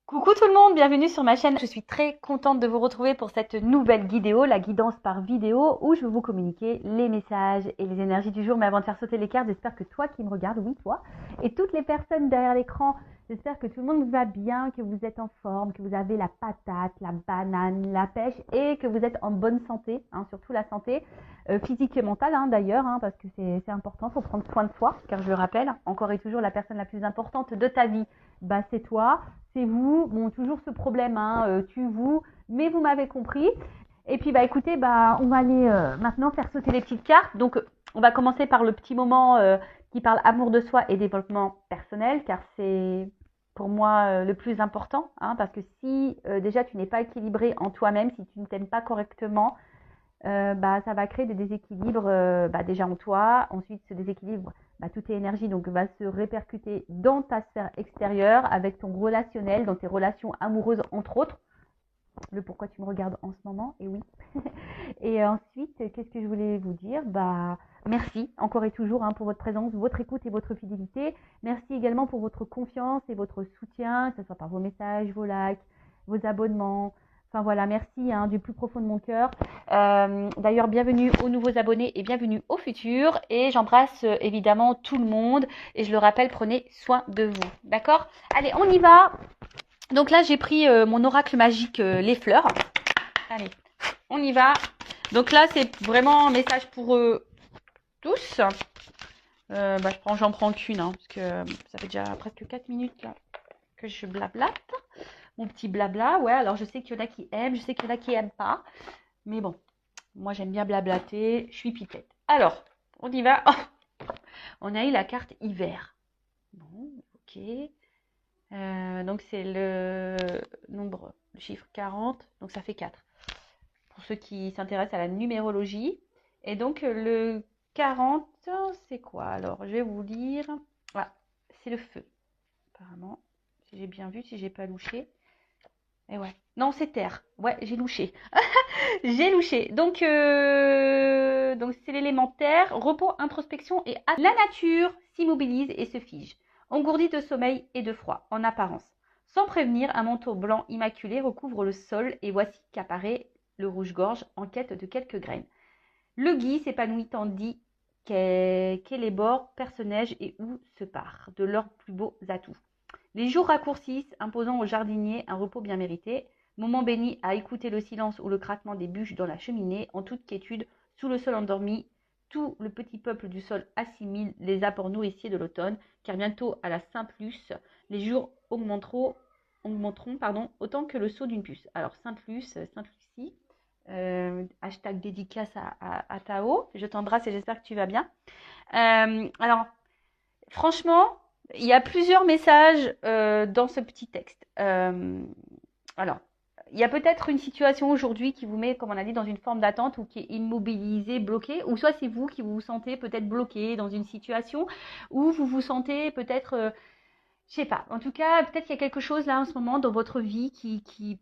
Coucou tout le monde, bienvenue sur ma chaîne. Je suis très contente de vous retrouver pour cette nouvelle vidéo, la guidance par vidéo, où je vais vous communiquer les messages et les énergies du jour. Mais avant de faire sauter les cartes, j'espère que toi qui me regardes, oui toi, et toutes les personnes derrière l'écran, j'espère que tout le monde va bien, que vous êtes en forme, que vous avez la patate, la banane, la pêche et que vous êtes en bonne santé, surtout la santé physique et mentale d'ailleurs, parce que c'est important, il faut prendre soin de soi, car je le rappelle, encore et toujours la personne la plus importante de ta vie, c'est toi. C'est vous, bon, toujours ce problème, tu, vous, mais vous m'avez compris. Et puis, écoutez, on va aller maintenant faire sauter les petites cartes. Donc, on va commencer par le petit moment qui parle amour de soi et développement personnel, car c'est pour moi le plus important, parce que si déjà tu n'es pas équilibré en toi-même, si tu ne t'aimes pas correctement, ça va créer des déséquilibres déjà en toi. Ensuite, ce déséquilibre, toutes tes énergies donc, va se répercuter dans ta sphère extérieure, avec ton relationnel, dans tes relations amoureuses, entre autres. Le pourquoi tu me regardes en ce moment, et oui. Et ensuite, qu'est-ce que je voulais vous dire? Merci encore et toujours pour votre présence, votre écoute et votre fidélité. Merci également pour votre confiance et votre soutien, que ce soit par vos messages, vos likes, vos abonnements. Enfin voilà, merci du plus profond de mon cœur. D'ailleurs, bienvenue aux nouveaux abonnés et bienvenue aux futurs. Et j'embrasse évidemment tout le monde. Et je le rappelle, prenez soin de vous. D'accord? Allez, on y va. Donc là, j'ai pris mon oracle magique, les fleurs. Allez, on y va. Donc là, c'est vraiment un message pour tous. J'en prends qu'une, parce que ça fait déjà presque 4 minutes là que je blablate. Mon petit blabla, ouais, alors je sais qu'il y en a qui aiment, je sais qu'il y en a qui n'aiment pas. Mais bon, moi j'aime bien blablater, je suis pipette. Alors, on y va. Oh, on a eu la carte hiver. Bon, ok. Donc c'est le nombre, le chiffre 40, donc ça fait 4. Pour ceux qui s'intéressent à la numérologie. Et donc le 40, c'est quoi? Alors, je vais vous lire. Voilà, c'est le feu, apparemment. Si j'ai bien vu, si j'ai pas louché. Et ouais. Non, c'est terre. Ouais, j'ai louché. J'ai louché. Donc c'est l'élément terre, repos, introspection et la nature s'immobilise et se fige, engourdie de sommeil et de froid, en apparence. Sans prévenir, un manteau blanc immaculé recouvre le sol et voici qu'apparaît le rouge-gorge en quête de quelques graines. Le gui s'épanouit tandis qu'Élébore perce neige et où se part de leurs plus beaux atouts. Les jours raccourcissent, imposant aux jardiniers un repos bien mérité, moment béni à écouter le silence ou le craquement des bûches dans la cheminée, en toute quiétude, sous le sol endormi, tout le petit peuple du sol assimile les apports nourriciers de l'automne, car bientôt à la Saint-Luce, les jours augmenteront autant que le saut d'une puce. Alors Sainte-Luce, Sainte-Lucie, hashtag dédicace à Tao, je t'embrasse et j'espère que tu vas bien. Alors, franchement, il y a plusieurs messages dans ce petit texte. Alors, il y a peut-être une situation aujourd'hui qui vous met, comme on a dit, dans une forme d'attente ou qui est immobilisée, bloquée, ou soit c'est vous qui vous sentez peut-être bloqué dans une situation, ou vous vous sentez peut-être, je sais pas, en tout cas, peut-être qu'il y a quelque chose là en ce moment dans votre vie qui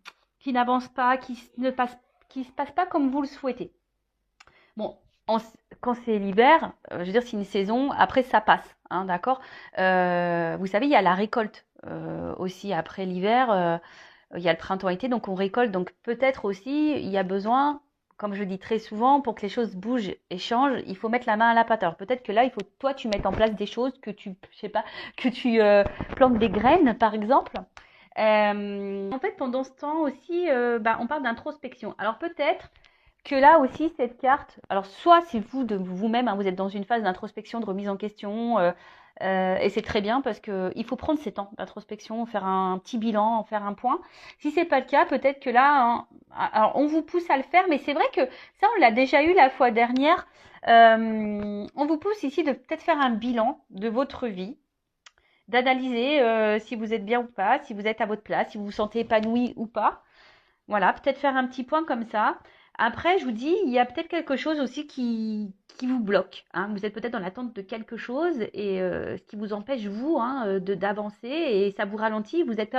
n'avance pas, qui se passe pas comme vous le souhaitez. Bon, quand c'est l'hiver, je veux dire, c'est une saison, après ça passe, d'accord. Vous savez, il y a la récolte aussi après l'hiver, il y a le printemps-été, donc on récolte. Donc peut-être aussi, il y a besoin, comme je le dis très souvent, pour que les choses bougent et changent, il faut mettre la main à la pâte. Alors peut-être que là, il faut toi, tu mettes en place des choses, je sais pas, que tu plantes des graines, par exemple. En fait, pendant ce temps aussi, on parle d'introspection. Alors peut-être que là aussi, cette carte, alors soit c'est vous de vous-même, vous êtes dans une phase d'introspection, de remise en question, et c'est très bien parce qu'il faut prendre ces temps d'introspection, faire un petit bilan, faire un point. Si c'est pas le cas, peut-être que là, alors on vous pousse à le faire, mais c'est vrai que ça, on l'a déjà eu la fois dernière. On vous pousse ici de peut-être faire un bilan de votre vie, d'analyser si vous êtes bien ou pas, si vous êtes à votre place, si vous vous sentez épanoui ou pas. Voilà, peut-être faire un petit point comme ça. Après, je vous dis, il y a peut-être quelque chose aussi qui vous bloque. Vous êtes peut-être dans l'attente de quelque chose et ce qui vous empêche, vous, d'avancer et ça vous ralentit. Vous êtes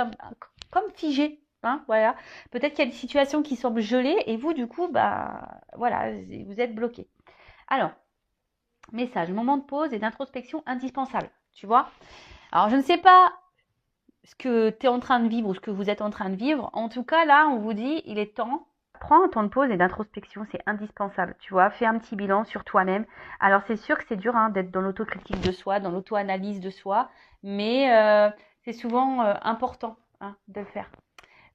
comme figé. Voilà. Peut-être qu'il y a des situations qui semblent gelées et vous, du coup, voilà, vous êtes bloqué. Alors, message, moment de pause et d'introspection indispensable. Tu vois? Alors, je ne sais pas ce que tu es en train de vivre ou ce que vous êtes en train de vivre. En tout cas, là, on vous dit, il est temps. Prends un temps de pause et d'introspection, c'est indispensable, tu vois. Fais un petit bilan sur toi-même. Alors, c'est sûr que c'est dur hein, d'être dans l'autocritique de soi, dans l'auto-analyse de soi, mais c'est souvent important hein, de le faire.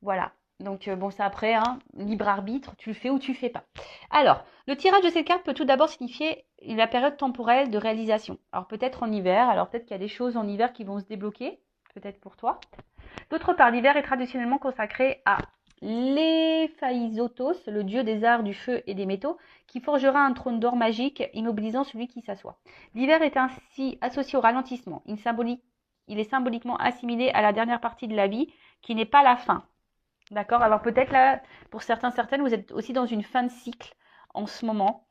Voilà. Donc, bon, ça après, hein, libre arbitre, tu le fais ou tu le fais pas. Alors, le tirage de cette carte peut tout d'abord signifier la période temporelle de réalisation. Alors, peut-être en hiver, alors peut-être qu'il y a des choses en hiver qui vont se débloquer, peut-être pour toi. D'autre part, l'hiver est traditionnellement consacré à l'Héphaïstos, le dieu des arts, du feu et des métaux, qui forgera un trône d'or magique, immobilisant celui qui s'assoit. L'hiver est ainsi associé au ralentissement. Il est symboliquement assimilé à la dernière partie de la vie, qui n'est pas la fin. D'accord? Alors peut-être là, pour certains, certaines, vous êtes aussi dans une fin de cycle en ce moment.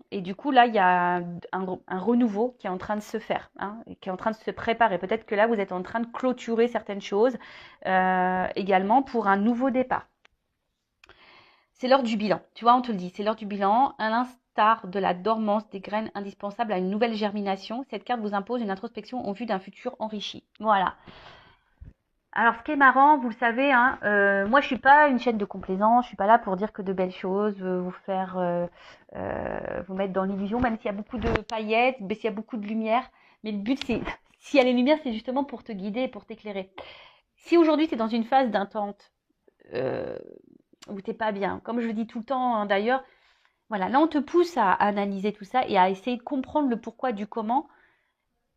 Et du coup, là, il y a un renouveau qui est en train de se faire, hein, qui est en train de se préparer. Peut-être que là, vous êtes en train de clôturer certaines choses également pour un nouveau départ. C'est l'heure du bilan. Tu vois, on te le dit, c'est l'heure du bilan. À l'instar de la dormance des graines indispensables à une nouvelle germination, cette carte vous impose une introspection en vue d'un futur enrichi. Voilà. Alors, ce qui est marrant, vous le savez, hein, moi, je suis pas une chaîne de complaisance. Je suis pas là pour dire que de belles choses, vous faire, vous mettre dans l'illusion, même s'il y a beaucoup de paillettes, s'il y a beaucoup de lumière. Mais le but, c'est, s'il y a les lumières, c'est justement pour te guider et pour t'éclairer. Si aujourd'hui, tu es dans une phase d'intente, où t'es pas bien, comme je le dis tout le temps, hein, d'ailleurs, voilà, là, on te pousse à analyser tout ça et à essayer de comprendre le pourquoi du comment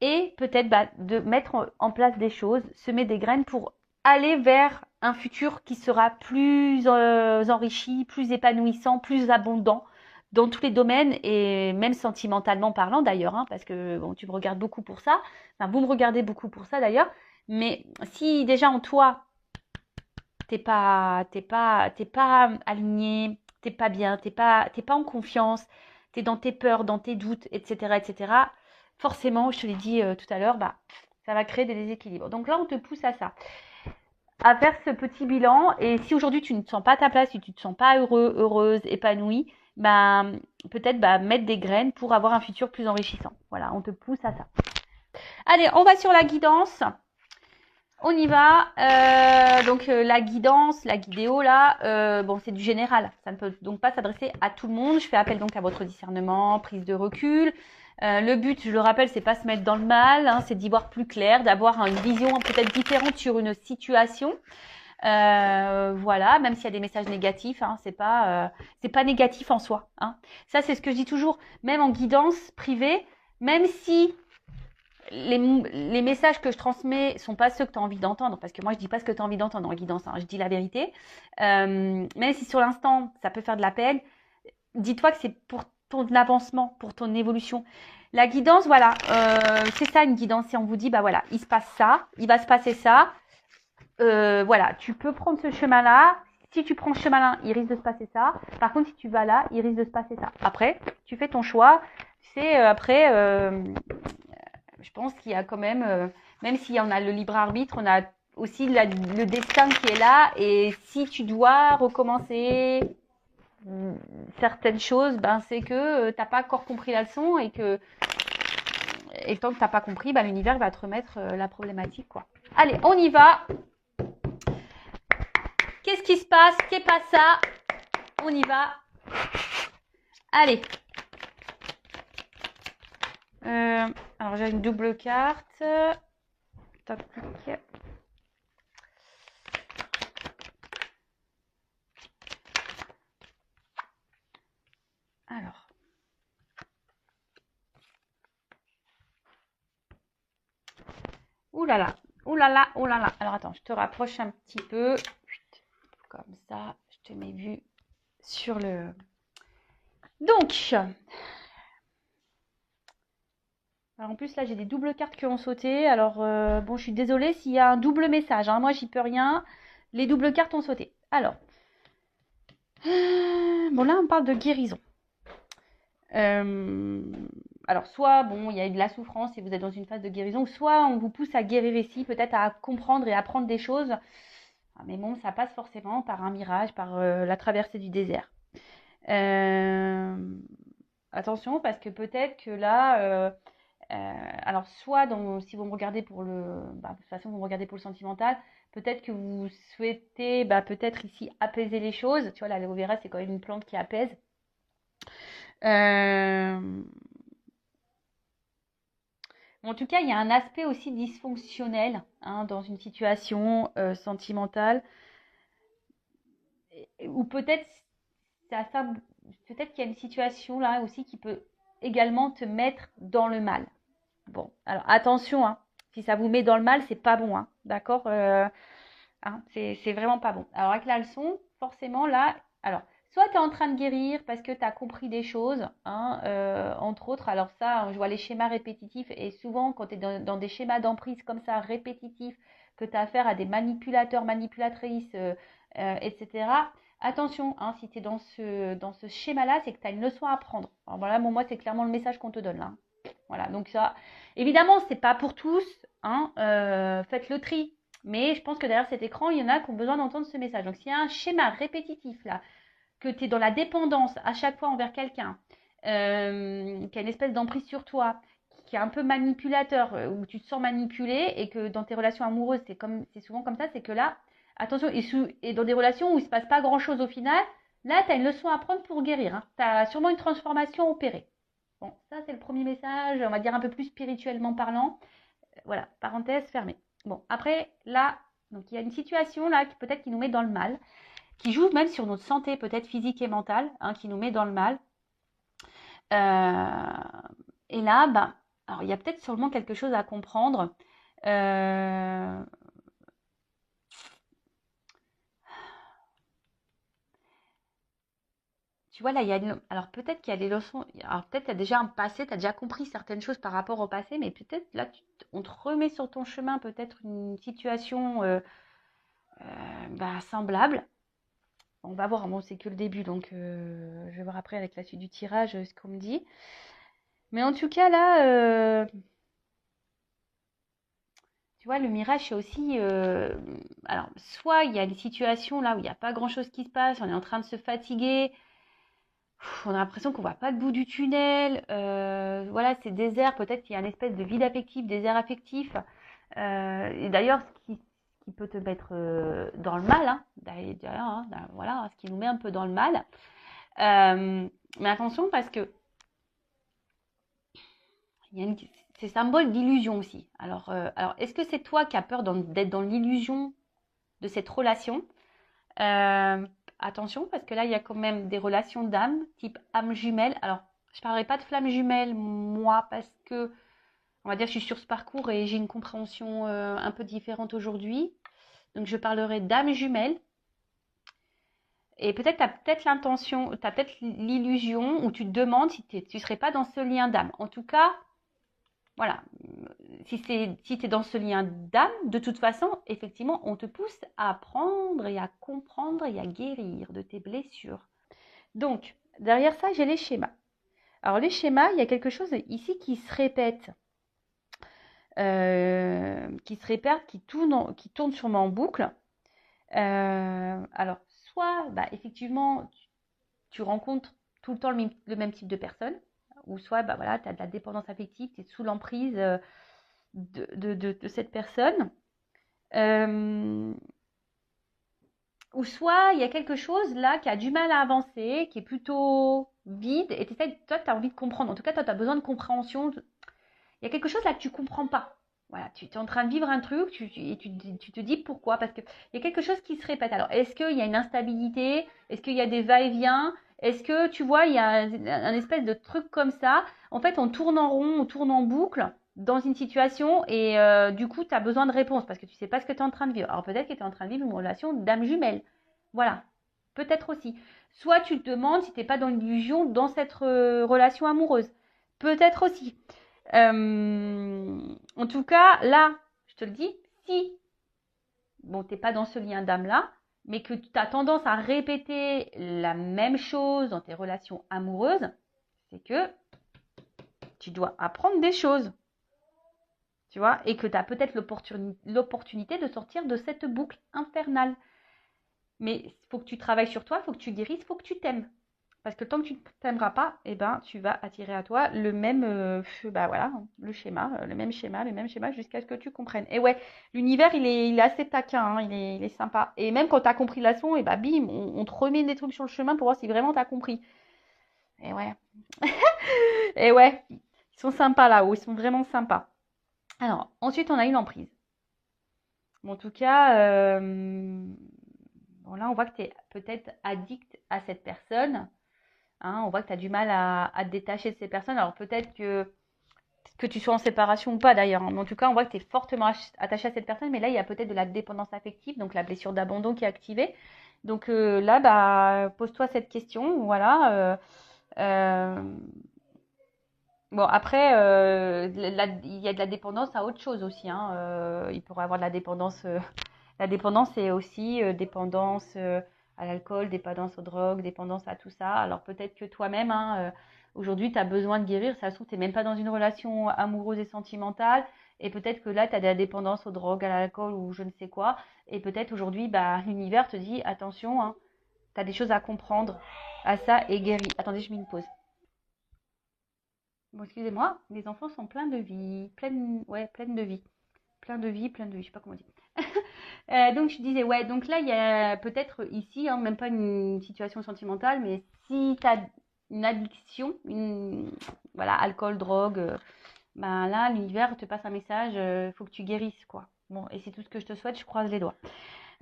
et peut-être de mettre en place des choses, semer des graines pour aller vers un futur qui sera plus enrichi, plus épanouissant, plus abondant dans tous les domaines et même sentimentalement parlant d'ailleurs, hein, parce que bon, tu me regardes beaucoup pour ça, enfin vous me regardez beaucoup pour ça d'ailleurs, mais si déjà en toi t'es pas aligné, t'es pas bien, t'es pas en confiance, t'es dans tes peurs, dans tes doutes, etc. Forcément, je te l'ai dit tout à l'heure, bah, ça va créer des déséquilibres. Donc là, on te pousse à ça, à faire ce petit bilan. Et si aujourd'hui tu ne te sens pas à ta place, si tu ne te sens pas heureux, heureuse, épanouie, bah, peut-être mettre des graines pour avoir un futur plus enrichissant. Voilà, on te pousse à ça. Allez, on va sur la guidance. On y va. Donc la guidance, la guidéo là, bon c'est du général. Ça ne peut donc pas s'adresser à tout le monde. Je fais appel donc à votre discernement, prise de recul. Le but, je le rappelle, c'est pas se mettre dans le mal, hein, c'est d'y voir plus clair, d'avoir une vision peut-être différente sur une situation. Voilà, même s'il y a des messages négatifs, hein, c'est pas négatif en soi. Hein. Ça c'est ce que je dis toujours, même en guidance privée, même si les messages que je transmets sont pas ceux que tu as envie d'entendre, parce que moi je dis pas ce que tu as envie d'entendre en guidance, hein, je dis la vérité. Même si sur l'instant ça peut faire de la peine, dis-toi que c'est pour ton avancement, pour ton évolution. La guidance, voilà, c'est ça une guidance. Si on vous dit, bah voilà, il se passe ça, il va se passer ça, voilà, tu peux prendre ce chemin-là. Si tu prends ce chemin-là, il risque de se passer ça. Par contre, si tu vas là, il risque de se passer ça. Après, tu fais ton choix. C'est après. Je pense qu'il y a quand même s'il y en a le libre arbitre, on a aussi le destin qui est là. Et si tu dois recommencer certaines choses, ben c'est que t'as pas encore compris la leçon et tant que t'as pas compris, ben l'univers va te remettre la problématique, quoi. Allez, on y va. Qu'est-ce qui se passe? Qu'est pas ça? On y va. Allez. Alors j'ai une double carte. Top. Alors. Ouh là là. Ouh là là. Ouh là là. Alors attends, je te rapproche un petit peu. Comme ça, je te mets vue sur le... Donc, alors en plus là j'ai des doubles cartes qui ont sauté. Alors bon, je suis désolée s'il y a un double message. Hein. Moi, j'y peux rien. Les doubles cartes ont sauté. Alors, bon là on parle de guérison. Alors soit bon, il y a eu de la souffrance et vous êtes dans une phase de guérison, soit on vous pousse à guérir ici, peut-être à comprendre et apprendre des choses. Mais bon, ça passe forcément par un mirage, par la traversée du désert. Attention, parce que peut-être que là, Alors, soit si vous me regardez pour de toute façon, vous me regardez pour le sentimental, peut-être que vous souhaitez, peut-être ici, apaiser les choses. Tu vois, l'aloe vera, c'est quand même une plante qui apaise. Euh, En tout cas, il y a un aspect aussi dysfonctionnel dans une situation sentimentale, ou peut-être peut-être qu'il y a une situation là aussi qui peut également te mettre dans le mal. Bon, alors attention, si ça vous met dans le mal, c'est pas bon, d'accord, c'est vraiment pas bon. Alors avec la leçon, forcément là, alors soit tu es en train de guérir parce que tu as compris des choses, entre autres. Alors ça, je vois les schémas répétitifs, et souvent quand tu es dans des schémas d'emprise comme ça, répétitifs, que tu as affaire à des manipulateurs, manipulatrices, etc. Attention, si tu es dans ce schéma-là, c'est que tu as une leçon à apprendre. Alors voilà, moi, c'est clairement le message qu'on te donne là. Voilà, donc ça, évidemment, c'est pas pour tous, faites le tri. Mais je pense que derrière cet écran, il y en a qui ont besoin d'entendre ce message. Donc, s'il y a un schéma répétitif là, que tu es dans la dépendance à chaque fois envers quelqu'un, qui a une espèce d'emprise sur toi, qui est un peu manipulateur, où tu te sens manipulé, et que dans tes relations amoureuses, c'est souvent comme ça, c'est que là, attention, et dans des relations où il ne se passe pas grand-chose au final, là, tu as une leçon à prendre pour guérir. Tu as sûrement une transformation opérée. Bon, ça, c'est le premier message, on va dire un peu plus spirituellement parlant. Voilà, parenthèse fermée. Bon, après, là, donc il y a une situation là qui peut-être qui nous met dans le mal, qui joue même sur notre santé, peut-être physique et mentale, qui nous met dans le mal. Et là, alors il y a peut-être sûrement quelque chose à comprendre. Tu vois, là, alors peut-être qu'il y a des leçons. Alors peut-être tu as déjà un passé, tu as déjà compris certaines choses par rapport au passé, mais peut-être là, on te remet sur ton chemin peut-être une situation semblable. On va voir, bon, c'est que le début, donc je vais voir après avec la suite du tirage ce qu'on me dit. Mais en tout cas, là, tu vois, le mirage, c'est aussi... alors, soit il y a des situations là où il n'y a pas grand-chose qui se passe, on est en train de se fatiguer, on a l'impression qu'on ne voit pas le bout du tunnel, voilà, c'est désert, peut-être qu'il y a une espèce de vide affectif, désert affectif. Et d'ailleurs, ce qui peut te mettre dans le mal, d'ailleurs, voilà, ce qui nous met un peu dans le mal. Mais attention, parce que c'est symbole d'illusion aussi. Alors est-ce que c'est toi qui as peur d'être dans l'illusion de cette relation? Attention, parce que là, il y a quand même des relations d'âme, type âme jumelle. Alors, je ne parlerai pas de flamme jumelle, moi, parce que, on va dire, je suis sur ce parcours et j'ai une compréhension un peu différente aujourd'hui. Donc, je parlerai d'âme jumelle. Et peut-être tu as peut-être l'intention, tu as peut-être l'illusion, où tu te demandes si tu ne serais pas dans ce lien d'âme. En tout cas, voilà, si tu es dans ce lien d'âme, de toute façon, effectivement, on te pousse à apprendre et à comprendre et à guérir de tes blessures. Donc, derrière ça, j'ai les schémas. Alors, les schémas, il y a quelque chose ici qui se répète, qui tourne sûrement en boucle. Alors, soit, effectivement, tu rencontres tout le temps le même type de personne, ou soit, voilà, tu as de la dépendance affective, tu es sous l'emprise de cette personne. Ou soit il y a quelque chose là qui a du mal à avancer, qui est plutôt vide, et toi, tu as envie de comprendre. En tout cas, toi, tu as besoin de compréhension. Il y a quelque chose là que tu ne comprends pas. Voilà, tu es en train de vivre un truc, et tu te dis pourquoi. Parce qu'il y a quelque chose qui se répète. Alors, est-ce qu'il y a une instabilité? Est-ce qu'il y a des va-et-vient? Est-ce que, tu vois, il y a un espèce de truc comme ça? En fait, on tourne en rond, on tourne en boucle dans une situation, et du coup, tu as besoin de réponses parce que tu ne sais pas ce que tu es en train de vivre. Alors, peut-être que tu es en train de vivre une relation d'âme jumelle. Voilà, peut-être aussi. Soit tu te demandes si tu n'es pas dans l'illusion dans cette relation amoureuse. Peut-être aussi. En tout cas, là, je te le dis, si tu n'es pas dans ce lien d'âme-là, mais que tu as tendance à répéter la même chose dans tes relations amoureuses, c'est que tu dois apprendre des choses. Tu vois, et que tu as peut-être l'opportunité de sortir de cette boucle infernale. Mais il faut que tu travailles sur toi, il faut que tu guérisses, il faut que tu t'aimes. Parce que tant que tu ne t'aimeras pas, eh ben, tu vas attirer à toi le même, bah voilà, le même schéma, jusqu'à ce que tu comprennes. Et ouais, l'univers, il est assez taquin, hein, il est sympa. Et même quand tu as compris la leçon, et bah bim, on te remet des trucs sur le chemin pour voir si vraiment tu as compris. Et ouais, et ouais, ils sont sympas là-haut, ils sont vraiment sympas. Alors, ensuite, on a une emprise. Bon, en tout cas, bon, là, on voit que tu es peut-être addict à cette personne. Hein, on voit que tu as du mal à te détacher de ces personnes. Alors peut-être que tu sois en séparation ou pas d'ailleurs. Hein, mais en tout cas, on voit que tu es fortement attaché à cette personne. Mais là, il y a peut-être de la dépendance affective, donc la blessure d'abandon qui est activée. Donc là, bah, pose-toi cette question. Voilà. Euh, bon, après, il y a de la dépendance à autre chose aussi. Hein. Il pourrait y avoir de la dépendance. La dépendance, c'est aussi dépendance à l'alcool, dépendance aux drogues, dépendance à tout ça. Alors peut-être que toi-même, hein, aujourd'hui, tu as besoin de guérir. Ça se trouve, tu n'es même pas dans une relation amoureuse et sentimentale. Et peut-être que là, tu as de la dépendance aux drogues, à l'alcool ou je ne sais quoi. Et peut-être aujourd'hui, bah, l'univers te dit, attention, hein, tu as des choses à comprendre à ça et guéris. Attendez, je mets une pause. Bon, excusez-moi, les enfants sont pleins de vie, ouais, pleines de vie. Plein de vie, je sais pas comment dire. Donc je disais, ouais, donc là, il y a peut-être ici, hein, même pas une situation sentimentale, mais si tu as une addiction, voilà, alcool, drogue, ben là, l'univers te passe un message, faut que tu guérisses, quoi. Bon, et c'est tout ce que je te souhaite, je croise les doigts.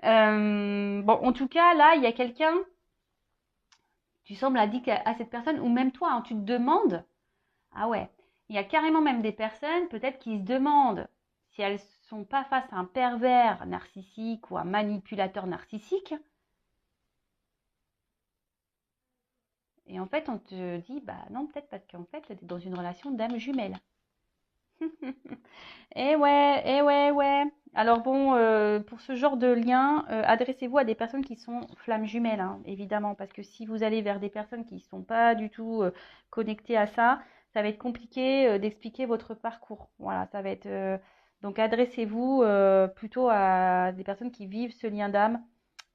Bon, en tout cas, là, il y a quelqu'un, tu sembles addict à cette personne, ou même toi, hein, tu te demandes, ah ouais, il y a carrément même des personnes, peut-être, qui se demandent si elles sont pas face à un pervers narcissique ou un manipulateur narcissique. Et en fait, on te dit, bah non, peut-être parce qu'en fait, tu es dans une relation d'âme jumelle. Eh ouais, ouais. Alors bon, pour ce genre de lien, adressez-vous à des personnes qui sont flammes jumelles, hein, évidemment, parce que si vous allez vers des personnes qui ne sont pas du tout connectées à ça, ça va être compliqué d'expliquer votre parcours. Voilà, ça va être donc adressez-vous plutôt à des personnes qui vivent ce lien d'âme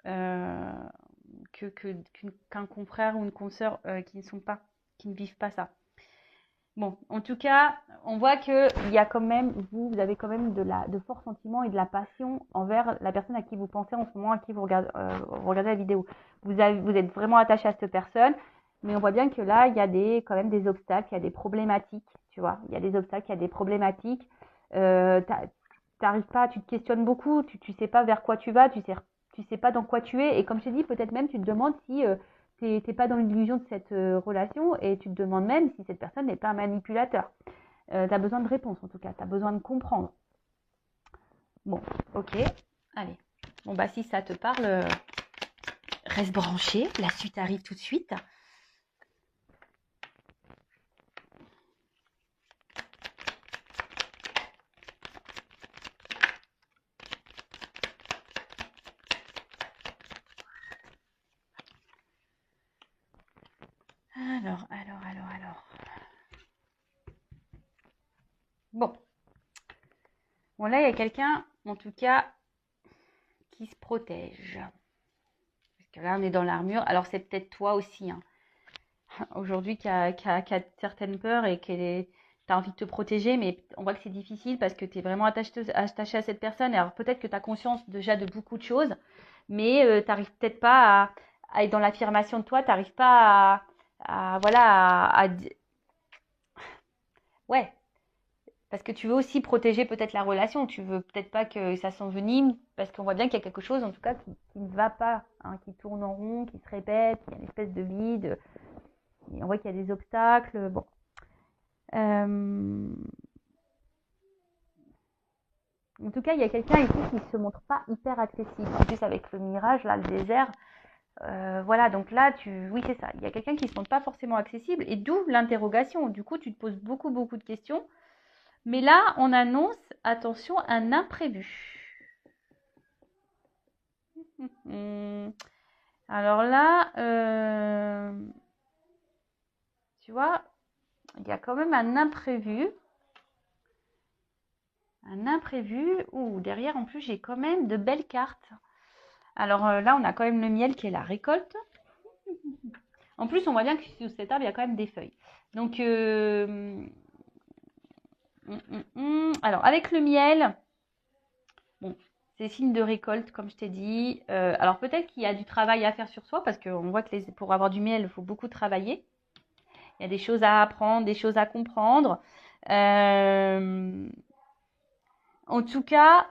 euh, qu'un confrère ou une consoeur qui ne sont pas, qui ne vivent pas ça. Bon, en tout cas, on voit que il y a quand même, vous avez quand même de forts sentiments et de la passion envers la personne à qui vous pensez en ce moment, à qui vous regardez la vidéo. Vous êtes vraiment attaché à cette personne, mais on voit bien que là, il y a quand même des obstacles, il y a des problématiques, tu vois. Il y a des obstacles, il y a des problématiques. T'arrives pas, tu te questionnes beaucoup, tu sais pas vers quoi tu vas, tu sais pas dans quoi tu es. Et comme je t'ai dit, peut-être même tu te demandes si t'es pas dans l'illusion de cette relation et tu te demandes même si cette personne n'est pas un manipulateur. Tu as besoin de réponses en tout cas, tu as besoin de comprendre. Bon, ok, allez. Bon, bah si ça te parle, reste branché, la suite arrive tout de suite. Alors. Bon. Bon, là, il y a quelqu'un, en tout cas, qui se protège. Parce que là, on est dans l'armure. Alors, c'est peut-être toi aussi, hein. Aujourd'hui, qui a certaines peurs et tu as envie de te protéger, mais on voit que c'est difficile parce que tu es vraiment attaché à cette personne. Et alors, peut-être que tu as conscience déjà de beaucoup de choses, mais tu n'arrives peut-être pas à être dans l'affirmation de toi, tu n'arrives pas voilà, ouais, parce que tu veux aussi protéger peut-être la relation, tu veux peut-être pas que ça s'envenime, parce qu'on voit bien qu'il y a quelque chose, en tout cas, qui ne va pas, hein, qui tourne en rond, qui se répète, il y a une espèce de vide, et on voit qu'il y a des obstacles, bon. En tout cas, il y a quelqu'un ici qui ne se montre pas hyper accessible. En plus, avec le mirage, là, le désert, voilà, donc là, oui, c'est ça. Il y a quelqu'un qui ne se montre pas forcément accessible, et d'où l'interrogation. Du coup, tu te poses beaucoup, beaucoup de questions. Mais là, on annonce, attention, un imprévu. Alors là, tu vois, il y a quand même un imprévu. Un imprévu. Ouh, derrière, en plus, j'ai quand même de belles cartes. Alors là, on a quand même le miel qui est la récolte. En plus, on voit bien que sous cet arbre, il y a quand même des feuilles. Donc, alors, avec le miel, bon, c'est signe de récolte, comme je t'ai dit. Alors, peut-être qu'il y a du travail à faire sur soi, parce qu'on voit que pour avoir du miel, il faut beaucoup travailler. Il y a des choses à apprendre, des choses à comprendre. En tout cas,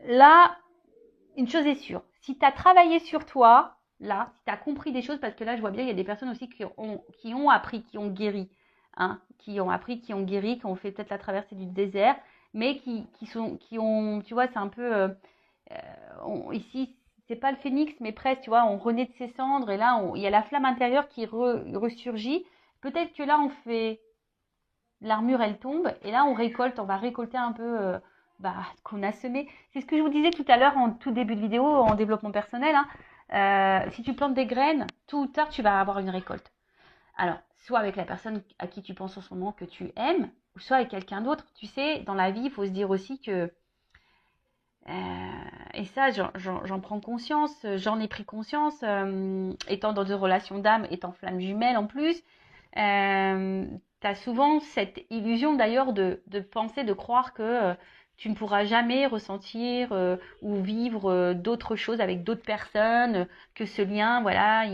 là, une chose est sûre. Si tu as travaillé sur toi, là, si tu as compris des choses, parce que là, je vois bien, il y a des personnes aussi qui ont appris, qui ont guéri, hein, qui ont appris, qui ont guéri, qui ont fait peut-être la traversée du désert, mais qui ont, tu vois, c'est un peu, ici, c'est pas le phénix, mais presque, tu vois, on renaît de ses cendres, et là, il y a la flamme intérieure qui ressurgit. Peut-être que là, on fait, l'armure, elle tombe, et là, on va récolter un peu ce qu'on a semé. C'est ce que je vous disais tout à l'heure en tout début de vidéo, en développement personnel. Hein. Si tu plantes des graines, tôt ou tard, tu vas avoir une récolte. Alors, soit avec la personne à qui tu penses en ce moment que tu aimes, ou soit avec quelqu'un d'autre. Tu sais, dans la vie, il faut se dire aussi que, et ça, j'en prends conscience, j'en ai pris conscience, étant dans des relations d'âme, étant flamme jumelle en plus, tu as souvent cette illusion d'ailleurs de penser, de croire que tu ne pourras jamais ressentir ou vivre d'autres choses avec d'autres personnes, que ce lien, voilà.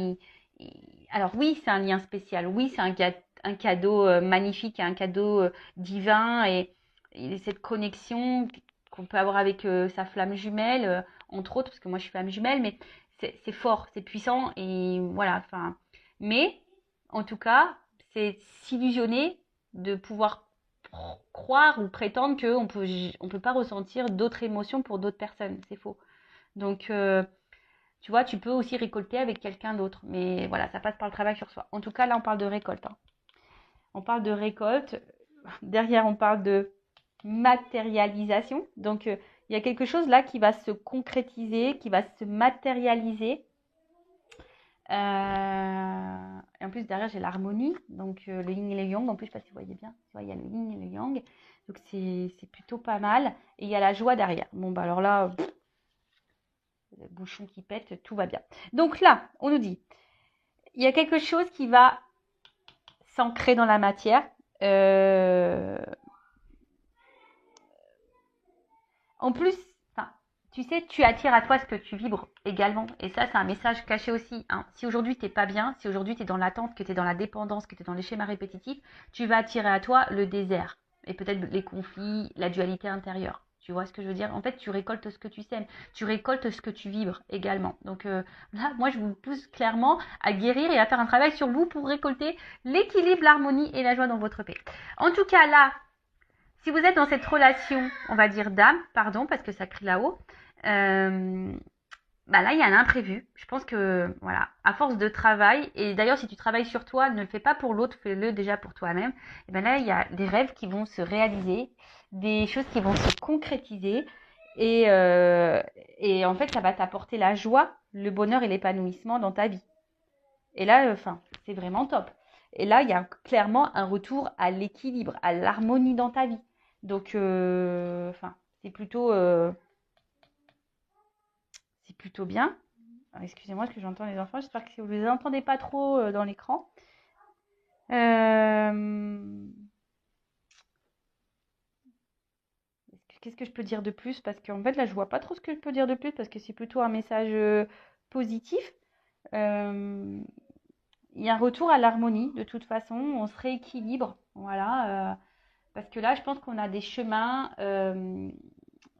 Alors oui, c'est un lien spécial, oui, c'est un cadeau magnifique, un cadeau divin et cette connexion qu'on peut avoir avec sa flamme jumelle, entre autres, parce que moi je suis flamme jumelle, mais c'est fort, c'est puissant et voilà, enfin. Mais en tout cas, c'est s'illusionner de pouvoir croire ou prétendre on peut pas ressentir d'autres émotions pour d'autres personnes. C'est faux. Donc, tu vois, tu peux aussi récolter avec quelqu'un d'autre. Mais voilà, ça passe par le travail sur soi. En tout cas, là, on parle de récolte. Hein. On parle de récolte. Derrière, on parle de matérialisation. Donc, il y a quelque chose là qui va se concrétiser, qui va se matérialiser. Et en plus, derrière, j'ai l'harmonie. Donc, le yin et le yang. En plus, je ne sais pas si vous voyez bien. Tu vois, il y a le yin et le yang. Donc, c'est plutôt pas mal. Et il y a la joie derrière. Bon, bah alors là, le bouchon qui pète, tout va bien. Donc là, on nous dit, il y a quelque chose qui va s'ancrer dans la matière. En plus, tu sais, tu attires à toi ce que tu vibres également. Et ça, c'est un message caché aussi. Hein. Si aujourd'hui, tu n'es pas bien, si aujourd'hui, tu es dans l'attente, que tu es dans la dépendance, que tu es dans les schémas répétitifs, tu vas attirer à toi le désert. Et peut-être les conflits, la dualité intérieure. Tu vois ce que je veux dire? En fait, tu récoltes ce que tu sèmes. Tu récoltes ce que tu vibres également. Donc là, moi, je vous pousse clairement à guérir et à faire un travail sur vous pour récolter l'équilibre, l'harmonie et la joie dans votre paix. En tout cas, là, si vous êtes dans cette relation, on va dire d'âme, pardon, parce que ça crie là-haut, là, il y a un imprévu. Je pense que, voilà, à force de travail, et d'ailleurs, si tu travailles sur toi, ne le fais pas pour l'autre, fais-le déjà pour toi-même. Et ben là, il y a des rêves qui vont se réaliser, des choses qui vont se concrétiser, et en fait, ça va t'apporter la joie, le bonheur et l'épanouissement dans ta vie. Et là, c'est vraiment top. Et là, il y a clairement un retour à l'équilibre, à l'harmonie dans ta vie. Donc, c'est plutôt bien. Excusez-moi, parce que j'entends les enfants. J'espère que vous ne les entendez pas trop dans l'écran. Qu'est-ce que je peux dire de plus? Parce qu'en fait, là, je vois pas trop ce que je peux dire de plus parce que c'est plutôt un message positif. Il y a un retour à l'harmonie, de toute façon. On se rééquilibre. Voilà. Parce que là, je pense qu'on a des chemins,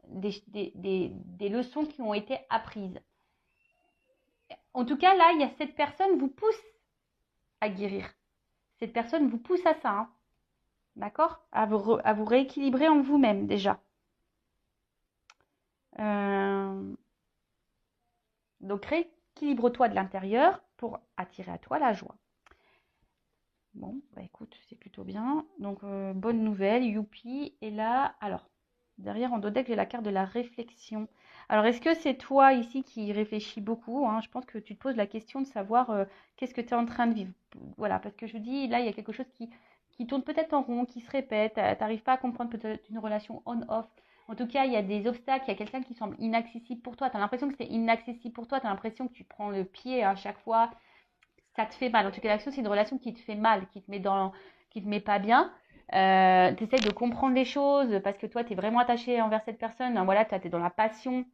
des leçons qui ont été apprises. En tout cas, là, il y a cette personne vous pousse à guérir. Cette personne vous pousse à ça. Hein. D'accord? À vous rééquilibrer en vous-même déjà. Donc, rééquilibre-toi de l'intérieur pour attirer à toi la joie. Bon, écoute, c'est plutôt bien. Donc, bonne nouvelle, youpi. Et là, alors, derrière en dos deck, j'ai la carte de la réflexion. Alors, est-ce que c'est toi ici qui réfléchis beaucoup? Hein? Je pense que tu te poses la question de savoir qu'est-ce que tu es en train de vivre. Voilà, parce que je dis, là, il y a quelque chose qui tourne peut-être en rond, qui se répète. Tu n'arrives pas à comprendre peut-être une relation on-off. En tout cas, il y a des obstacles, il y a quelqu'un qui semble inaccessible pour toi. Tu as l'impression que c'est inaccessible pour toi. Tu as l'impression que tu prends le pied à chaque fois. ça te fait mal. En tout cas, l'action, c'est une relation qui te fait mal, qui te met pas bien. Tu essayes de comprendre les choses parce que toi, tu es vraiment attaché envers cette personne. Hein, voilà, tu es dans la passion.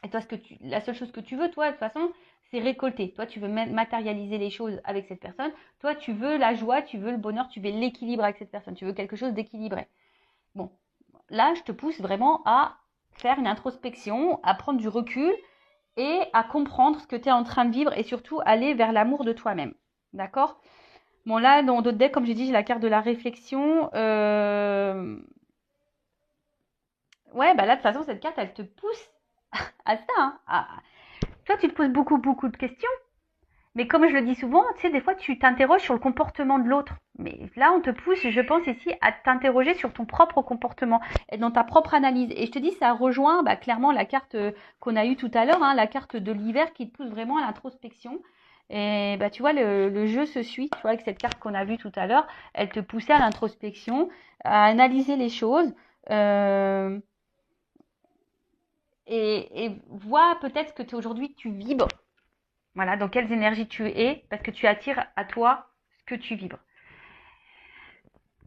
Et toi, la seule chose que tu veux, toi, de toute façon, c'est récolter. Toi, tu veux matérialiser les choses avec cette personne. Toi, tu veux la joie, tu veux le bonheur, tu veux l'équilibre avec cette personne. Tu veux quelque chose d'équilibré. Bon, là, je te pousse vraiment à faire une introspection, à prendre du recul et à comprendre ce que tu es en train de vivre et surtout aller vers l'amour de toi-même. D'accord? Bon, là, dans d'autres decks, comme j'ai dit, j'ai la carte de la réflexion. Ouais, bah là, de toute façon, cette carte, elle te pousse à ça. Hein. Toi, tu te poses beaucoup, beaucoup de questions. Mais comme je le dis souvent, tu sais, des fois, tu t'interroges sur le comportement de l'autre. Mais là, on te pousse, je pense ici, à t'interroger sur ton propre comportement et dans ta propre analyse. Et je te dis, ça rejoint clairement la carte qu'on a eue tout à l'heure, hein, la carte de l'hiver qui te pousse vraiment à l'introspection. Et bah, tu vois, le jeu se suit, tu vois, avec cette carte qu'on a vue tout à l'heure, elle te poussait à l'introspection, à analyser les choses. Et vois peut-être que aujourd'hui tu vibres. Voilà, dans quelles énergies tu es, parce que tu attires à toi ce que tu vibres.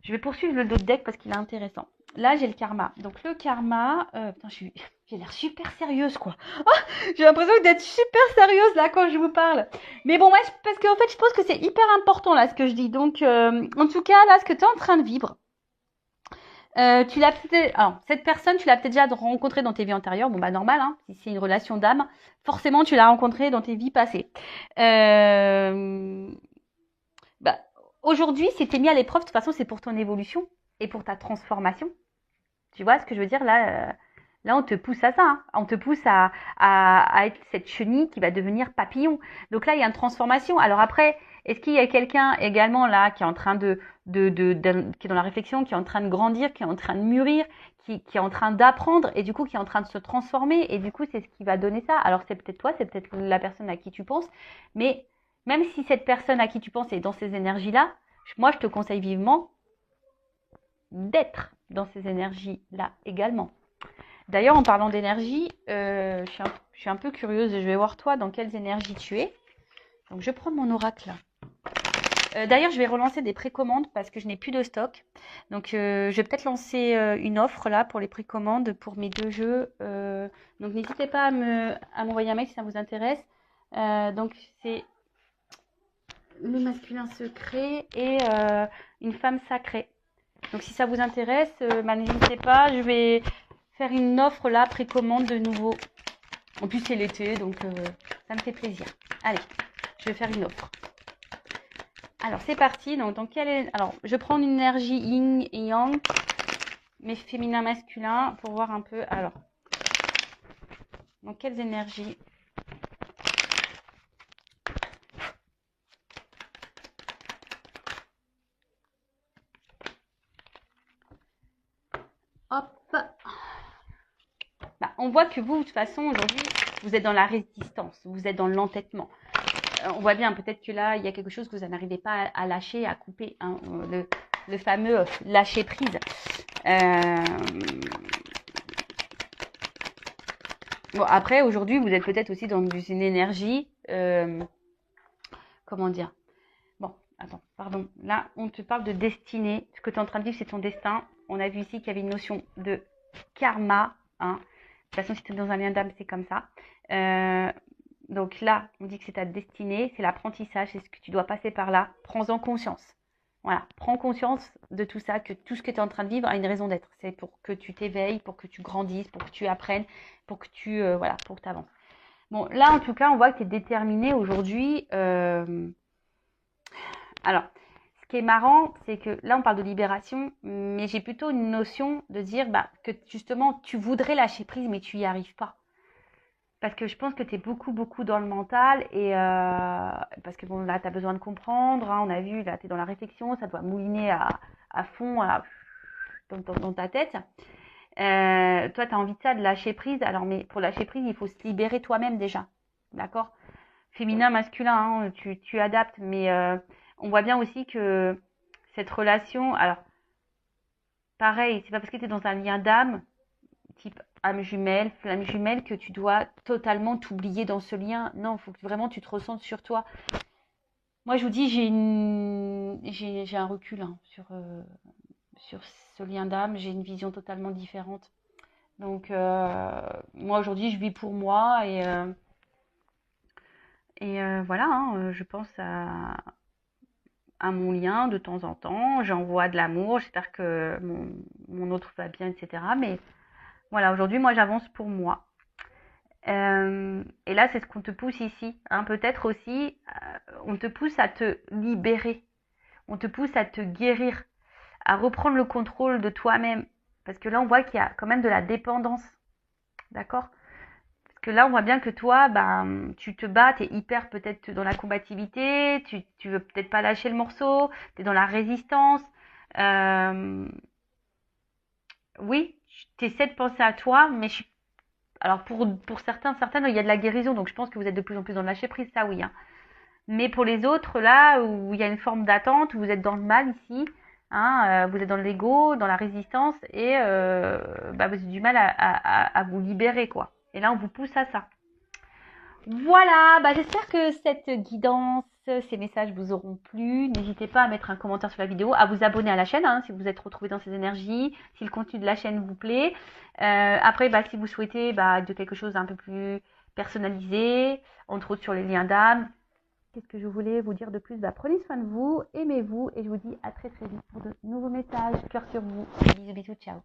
Je vais poursuivre le d'autres deck parce qu'il est intéressant. Là, j'ai le karma. Donc, le karma... putain, j'ai l'air super sérieuse, quoi. Oh, j'ai l'impression d'être super sérieuse, là, quand je vous parle. Mais bon, ouais, parce qu'en fait, je pense que c'est hyper important, là, ce que je dis. Donc, en tout cas, là, ce que tu es en train de vivre, alors, cette personne, tu l'as peut-être déjà rencontrée dans tes vies antérieures. Bon, bah, normal, hein. Si c'est une relation d'âme, forcément, tu l'as rencontrée dans tes vies passées. Bah, aujourd'hui, si t'es mis à l'épreuve, de toute façon, c'est pour ton évolution et pour ta transformation. Tu vois ce que je veux dire? Là, on te pousse à ça. Hein. On te pousse à être cette chenille qui va devenir papillon. Donc là, il y a une transformation. Alors après, est-ce qu'il y a quelqu'un également là qui est en train qui est dans la réflexion, qui est en train de grandir, qui est en train de mûrir, qui est en train d'apprendre et du coup qui est en train de se transformer et du coup c'est ce qui va donner ça. Alors c'est peut-être toi, c'est peut-être la personne à qui tu penses, mais même si cette personne à qui tu penses est dans ces énergies-là, moi je te conseille vivement d'être dans ces énergies-là également. D'ailleurs, en parlant d'énergie, je suis un peu curieuse et je vais voir toi dans quelles énergies tu es. Donc, je prends mon oracle là. D'ailleurs, je vais relancer des précommandes parce que je n'ai plus de stock. Donc, je vais peut-être lancer une offre là pour les précommandes pour mes 2 jeux. Donc, n'hésitez pas à m'envoyer un mail si ça vous intéresse. Donc, c'est le masculin secret et une femme sacrée. Donc, si ça vous intéresse, n'hésitez pas. Je vais faire une offre là, précommande de nouveau. En plus, c'est l'été, donc ça me fait plaisir. Allez, je vais faire une offre. Alors, c'est parti. Donc, alors, je prends une énergie yin et yang, mais féminin, masculin, pour voir un peu. Alors, dans quelles énergies? Hop. Bah, on voit que vous, de toute façon, aujourd'hui, vous êtes dans la résistance, vous êtes dans l'entêtement. On voit bien, peut-être que là, il y a quelque chose que vous n'arrivez pas à lâcher, à couper, hein, le fameux lâcher prise. Bon, après, aujourd'hui, vous êtes peut-être aussi dans une énergie, comment dire? Bon, attends, pardon. Là, on te parle de destinée. Ce que tu es en train de vivre, c'est ton destin. On a vu ici qu'il y avait une notion de karma. Hein. De toute façon, si tu es dans un lien d'âme, c'est comme ça. Donc là, on dit que c'est ta destinée, c'est l'apprentissage, c'est ce que tu dois passer par là. Prends-en conscience. Voilà, prends conscience de tout ça, que tout ce que tu es en train de vivre a une raison d'être. C'est pour que tu t'éveilles, pour que tu grandisses, pour que tu apprennes, pour que tu pour que avances. Bon, là, en tout cas, on voit que tu es déterminé aujourd'hui. Alors, ce qui est marrant, c'est que là, on parle de libération, mais j'ai plutôt une notion de dire que justement, tu voudrais lâcher prise, mais tu n'y arrives pas. Parce que je pense que tu es beaucoup, beaucoup dans le mental et parce que bon, là, tu as besoin de comprendre. Hein, on a vu, là, tu es dans la réflexion, ça doit mouliner à fond dans ta tête. Toi, tu as envie de ça, de lâcher prise. Alors, mais pour lâcher prise, il faut se libérer toi-même déjà. D'accord? Féminin, masculin, hein, tu adaptes. Mais on voit bien aussi que cette relation, alors, pareil, c'est pas parce que tu es dans un lien d'âme, type âme jumelle, flamme jumelle, que tu dois totalement t'oublier dans ce lien. Non, il faut que vraiment tu te ressentes sur toi. Moi, je vous dis, j'ai un recul hein, sur ce lien d'âme. J'ai une vision totalement différente. Donc, moi, aujourd'hui, je vis pour moi voilà, hein, je pense à mon lien de temps en temps. J'envoie de l'amour. J'espère que mon autre va bien, etc. Mais voilà, aujourd'hui, moi, j'avance pour moi. Et là, c'est ce qu'on te pousse ici. Hein. Peut-être aussi, on te pousse à te libérer. On te pousse à te guérir, à reprendre le contrôle de toi-même. Parce que là, on voit qu'il y a quand même de la dépendance. D'accord? Parce que là, on voit bien que toi, ben, tu te bats, tu es hyper peut-être dans la combativité, tu veux peut-être pas lâcher le morceau, tu es dans la résistance. Euh, oui, tu essaies de penser à toi, mais alors pour certaines, il y a de la guérison, donc je pense que vous êtes de plus en plus dans le lâcher prise, ça oui. Hein. Mais pour les autres, là où il y a une forme d'attente, où vous êtes dans le mal ici, hein, vous êtes dans l'ego, dans la résistance, et bah, vous avez du mal à vous libérer, quoi. Et là, on vous pousse à ça. Voilà, bah, j'espère que cette guidance, ces messages vous auront plu. N'hésitez pas à mettre un commentaire sur la vidéo, à vous abonner à la chaîne hein, si vous êtes retrouvé dans ces énergies, si le contenu de la chaîne vous plaît. Après, bah, si vous souhaitez bah, de quelque chose d'un peu plus personnalisé, entre autres sur les liens d'âme, qu'est-ce que je voulais vous dire de plus? Bah, prenez soin de vous, aimez-vous et je vous dis à très très vite pour de nouveaux messages. Cœur sur vous. Bisous bisous, ciao.